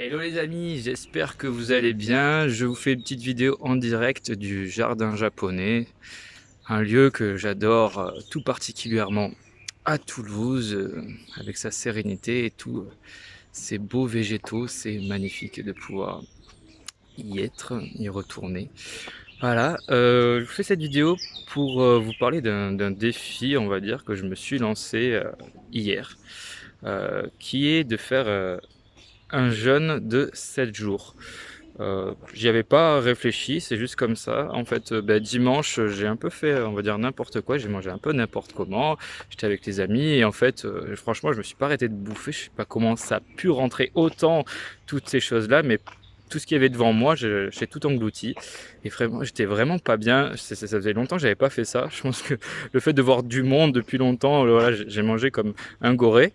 Hello les amis, j'espère que vous allez bien. Je vous fais une petite vidéo en direct du jardin japonais, un lieu que j'adore tout particulièrement à Toulouse, avec sa sérénité et tous ces beaux végétaux. C'est magnifique de pouvoir y être, y retourner. Voilà, je vous fais cette vidéo pour vous parler d'un défi, on va dire, que je me suis lancé hier, qui est de faire un jeûne de 7 jours. J'y avais pas réfléchi, c'est juste comme ça. En fait, dimanche, j'ai un peu fait, on va dire n'importe quoi. J'ai mangé un peu n'importe comment. J'étais avec les amis et en fait, franchement, je me suis pas arrêté de bouffer. Je sais pas comment ça a pu rentrer autant, toutes ces choses-là, mais tout ce qu'il y avait devant moi, j'ai tout englouti. Et vraiment, j'étais vraiment pas bien. Ça faisait longtemps que j'avais pas fait ça. Je pense que le fait de voir du monde depuis longtemps, voilà, j'ai mangé comme un goré.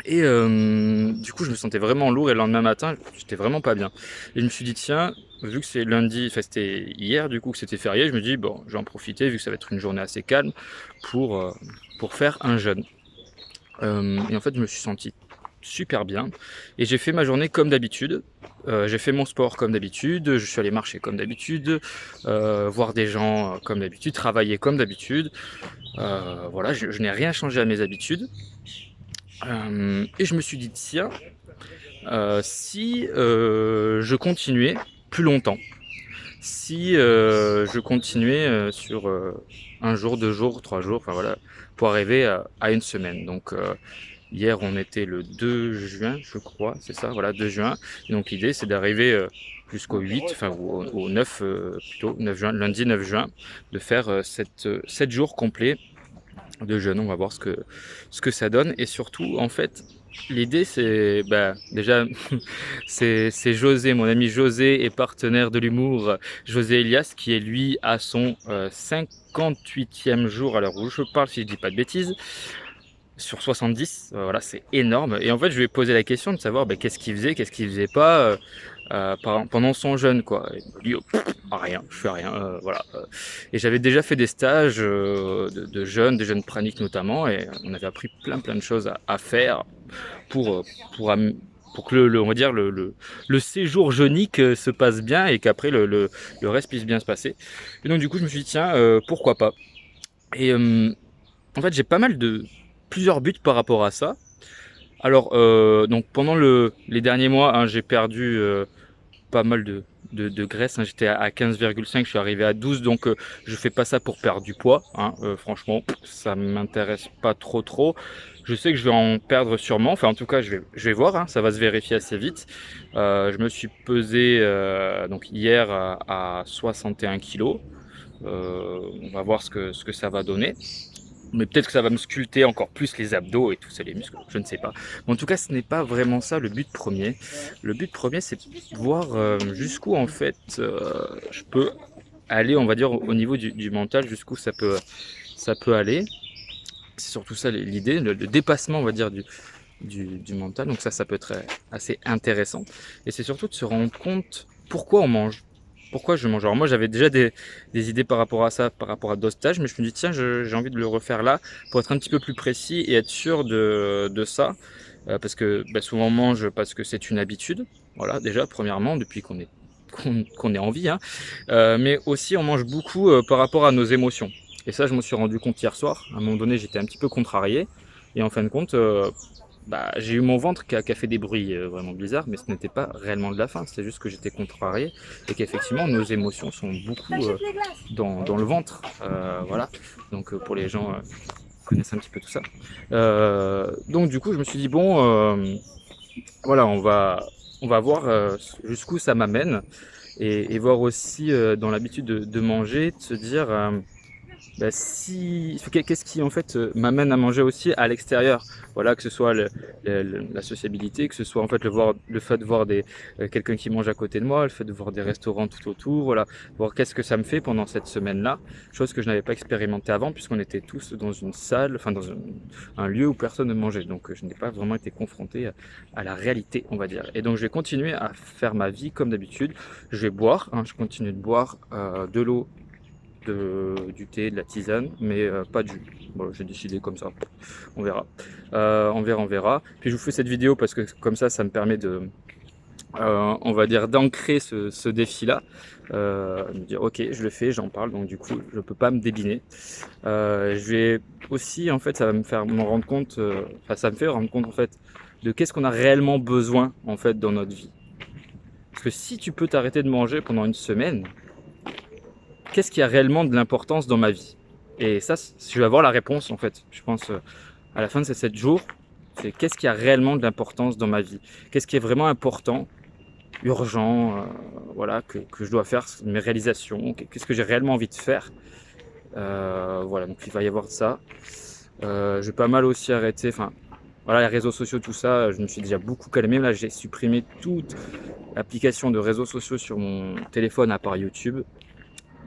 Et du coup, je me sentais vraiment lourd et le lendemain matin, j'étais vraiment pas bien. Et je me suis dit, tiens, vu que c'est lundi, enfin c'était hier du coup que c'était férié, je me dis, bon, je vais en profiter vu que ça va être une journée assez calme pour, euh, pour faire un jeûne. Et en fait, je me suis senti super bien et j'ai fait ma journée comme d'habitude. J'ai fait mon sport comme d'habitude, je suis allé marcher comme d'habitude, voir des gens comme d'habitude, travailler comme d'habitude. Voilà, je n'ai rien changé à mes habitudes. Et je me suis dit, tiens, si je continuais plus longtemps, si je continuais sur un jour, 2 jours, 3 jours, enfin voilà, pour arriver à une semaine. Donc hier on était le 2 juin, je crois, c'est ça, voilà, 2 juin. Et donc l'idée c'est d'arriver jusqu'au 8, enfin au 9 plutôt, 9 juin, lundi 9 juin, de faire 7 jours complets de jeûne. On va voir ce que ça donne. Et surtout, en fait, l'idée c'est déjà c'est José, mon ami José et partenaire de l'humour, José Elias, qui est lui à son 58e jour à l'heure où je parle, si je dis pas de bêtises, sur 70. Voilà, c'est énorme. Et en fait, je lui ai posé la question de savoir qu'est-ce qu'il faisait pas pendant son jeûne, quoi. Et il m'a dit, oh, rien, je fais rien, voilà. Et j'avais déjà fait des stages de jeûne, des jeûnes praniques notamment, et on avait appris plein de choses à faire pour, euh, pour, am- pour que on va dire le séjour jeûnique se passe bien et qu'après le reste puisse bien se passer. Et donc du coup, je me suis dit, tiens, pourquoi pas. Et en fait, j'ai pas mal de plusieurs buts par rapport à ça. Alors, donc pendant les derniers mois, hein, j'ai perdu pas mal de graisse, hein. J'étais à 15,5, je suis arrivé à 12, donc je fais pas ça pour perdre du poids, hein. Franchement, ça m'intéresse pas trop. Je sais que je vais en perdre sûrement, enfin en tout cas je vais voir, hein, ça va se vérifier assez vite. Je me suis pesé donc hier à 61 kilos. On va voir ce que ça va donner. Mais peut-être que ça va me sculpter encore plus les abdos et tout ça, les muscles, je ne sais pas. Mais en tout cas, ce n'est pas vraiment ça le but premier. Le but premier, c'est de voir jusqu'où en fait je peux aller, on va dire, au niveau du mental, jusqu'où ça peut aller. C'est surtout ça l'idée, le dépassement, on va dire, du mental. Donc ça peut être assez intéressant. Et c'est surtout de se rendre compte pourquoi on mange. Pourquoi je mange. Alors moi j'avais déjà des idées par rapport à ça, par rapport à d'autres stages, mais je me dis tiens j'ai envie de le refaire là pour être un petit peu plus précis et être sûr de ça. Parce que souvent on mange parce que c'est une habitude. Voilà déjà premièrement depuis qu'on est en vie. Hein. Mais aussi on mange beaucoup par rapport à nos émotions. Et ça je me suis rendu compte hier soir. À un moment donné j'étais un petit peu contrarié. Et en fin de compte, j'ai eu mon ventre qui a fait des bruits vraiment bizarres, mais ce n'était pas réellement de la faim, c'est juste que j'étais contrarié et qu'effectivement nos émotions sont beaucoup dans le ventre. Voilà, donc pour les gens qui connaissent un petit peu tout ça. Donc du coup, je me suis dit, bon, voilà, on va voir jusqu'où ça m'amène et voir aussi dans l'habitude de manger, de se dire si qu'est-ce qui en fait m'amène à manger aussi à l'extérieur, voilà, que ce soit la sociabilité, que ce soit en fait le fait de voir quelqu'un qui mange à côté de moi, le fait de voir des restaurants tout autour, voilà, voir qu'est-ce que ça me fait pendant cette semaine-là, chose que je n'avais pas expérimenté avant puisqu'on était tous dans une salle, enfin dans un lieu où personne ne mangeait, donc je n'ai pas vraiment été confronté à la réalité, on va dire. Et donc je vais continuer à faire ma vie comme d'habitude. Je vais boire, hein, je continue de boire de l'eau, du thé, de la tisane, mais pas de jus. Voilà, j'ai décidé comme ça. On verra. On verra. Puis je vous fais cette vidéo parce que comme ça me permet on va dire d'ancrer ce défi-là, me dire ok je le fais, j'en parle, donc du coup je peux pas me débiner. Je vais aussi en fait ça va me faire me rendre compte, enfin ça me fait rendre compte en fait de qu'est-ce qu'on a réellement besoin en fait dans notre vie. Parce que si tu peux t'arrêter de manger pendant une semaine, qu'est-ce qui a réellement de l'importance dans ma vie? Et ça, je vais avoir la réponse en fait, je pense à la fin de ces 7 jours, c'est qu'est-ce qui a réellement de l'importance dans ma vie? Qu'est-ce qui est vraiment important, urgent, voilà, que je dois faire, mes réalisations, qu'est-ce que j'ai réellement envie de faire? Voilà, donc il va y avoir ça. Je vais pas mal aussi arrêter, enfin, voilà, les réseaux sociaux, tout ça, je me suis déjà beaucoup calmé. Là, j'ai supprimé toute application de réseaux sociaux sur mon téléphone à part YouTube.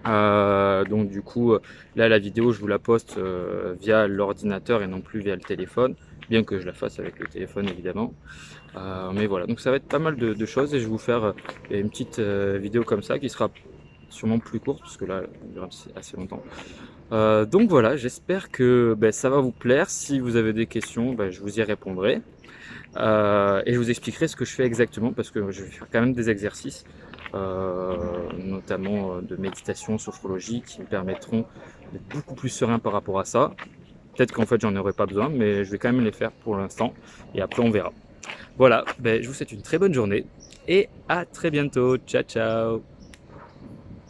Donc du coup, là, la vidéo, je vous la poste via l'ordinateur et non plus via le téléphone, bien que je la fasse avec le téléphone évidemment. Mais voilà, donc ça va être pas mal de choses et je vais vous faire une petite vidéo comme ça qui sera sûrement plus courte parce que là, elle dure assez longtemps. Donc voilà, j'espère que ça va vous plaire. Si vous avez des questions, je vous y répondrai. Et je vous expliquerai ce que je fais exactement parce que je vais faire quand même des exercices, notamment de méditation, sophrologie, qui me permettront d'être beaucoup plus serein par rapport à ça. Peut-être qu'en fait j'en aurai pas besoin, mais je vais quand même les faire pour l'instant et après on verra. Voilà, je vous souhaite une très bonne journée et à très bientôt. Ciao ciao.